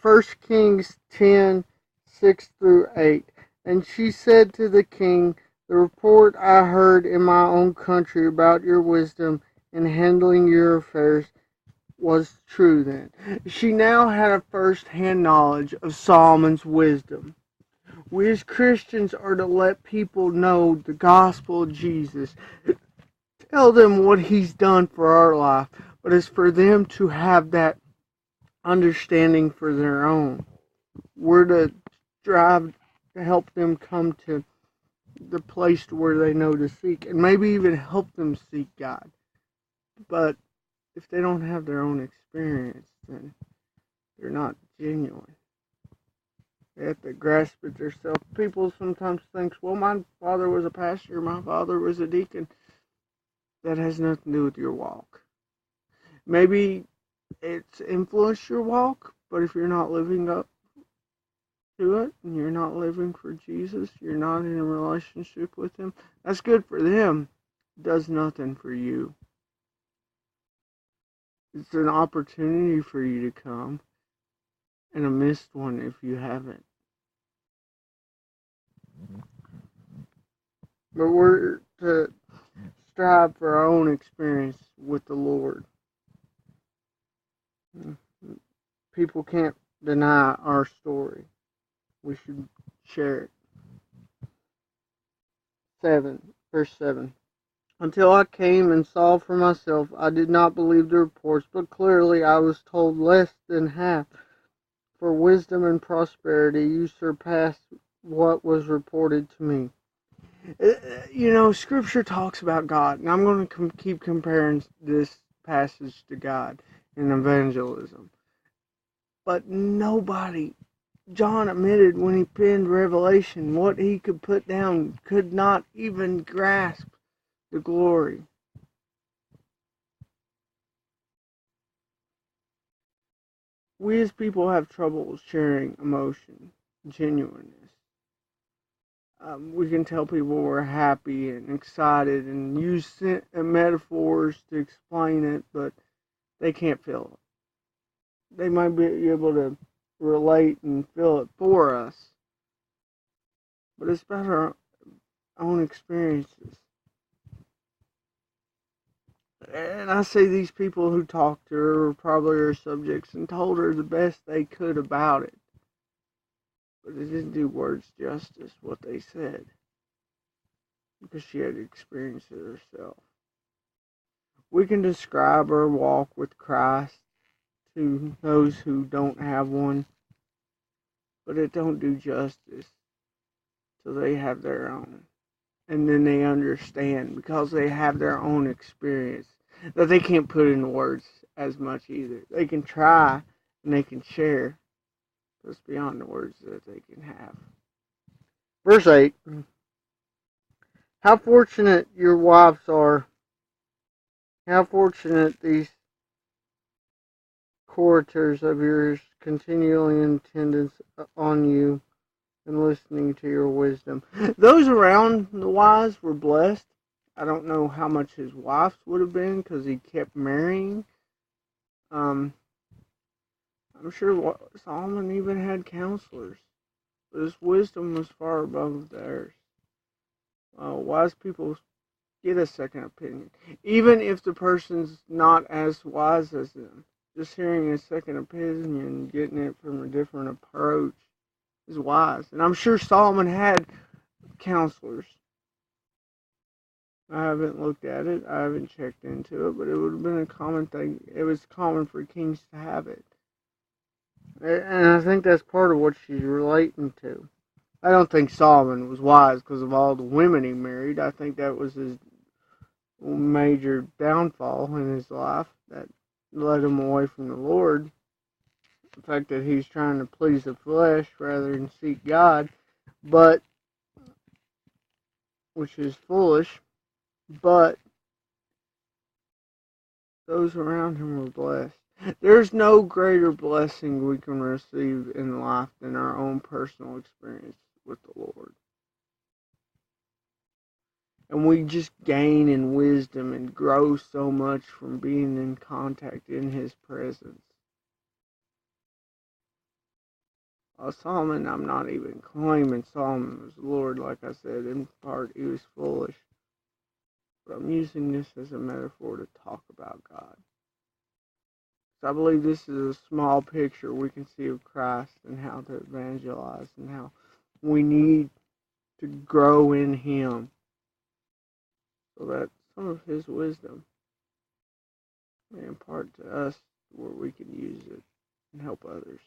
1 Kings 10:6-8. And she said to the king, the report I heard in my own country about your wisdom in handling your affairs was true then. She now had a first-hand knowledge of Solomon's wisdom. We as Christians are to let people know the gospel of Jesus. Tell them what he's done for our life, but it's for them to have that understanding for their own. We're to strive to help them come to the place where they know to seek, and maybe even help them seek God. But if they don't have their own experience, then they're not genuine. They have to grasp it themselves. People sometimes think, well, my father was a pastor, my father was a deacon. That has nothing to do with your walk. Maybe it's influenced your walk, but if you're not living up to it, and you're not living for Jesus, you're not in a relationship with him, that's good for them. It does nothing for you. It's an opportunity for you to come, and a missed one if you haven't. But we're to strive for our own experience with the Lord. People can't deny our story. We should share it. Verse 7. Until I came and saw for myself, I did not believe the reports, but clearly I was told less than half. For wisdom and prosperity you surpass what was reported to me. You know, Scripture talks about God, and I'm going to keep comparing this passage to God in evangelism. But nobody, John admitted when he penned Revelation, what he could put down could not even grasp the glory. We as people have trouble sharing emotion, genuineness. We can tell people we're happy and excited and use metaphors to explain it, but they can't feel it. They might be able to relate and feel it for us, but it's about our own experiences. And I say these people who talked to her were probably her subjects and told her the best they could about it. But it didn't do words justice what they said, because she had experienced it herself. We can describe our walk with Christ to those who don't have one, but it don't do justice till they have their own. And then they understand, because they have their own experience, that they can't put into words as much either. They can try and they can share, but it's beyond the words that they can have. Verse 8. How fortunate your wives are. How fortunate these courtiers of yours continually in attendance on you and listening to your wisdom. Those around the wise were blessed. I don't know how much his wives would have been, because he kept marrying. I'm sure Solomon even had counselors, but his wisdom was far above theirs. Wise people get a second opinion, even if the person's not as wise as them. Just hearing a second opinion, getting it from a different approach, is wise. And I'm sure Solomon had counselors. I haven't looked at it. I haven't checked into it, but it would have been a common thing. It was common for kings to have it. And I think that's part of what she's relating to. I don't think Solomon was wise because of all the women he married. I think that was his major downfall in his life that led him away from the Lord. The fact that he's trying to please the flesh rather than seek God, but which is foolish. But those around him were blessed. There's no greater blessing we can receive in life than our own personal experience with the Lord. And we just gain in wisdom and grow so much from being in contact in his presence. Solomon, I'm not even claiming Solomon was Lord. Like I said, in part he was foolish. But I'm using this as a metaphor to talk about God. So I believe this is a small picture we can see of Christ and how to evangelize and how we need to grow in Him so that some of His wisdom may impart to us where we can use it and help others.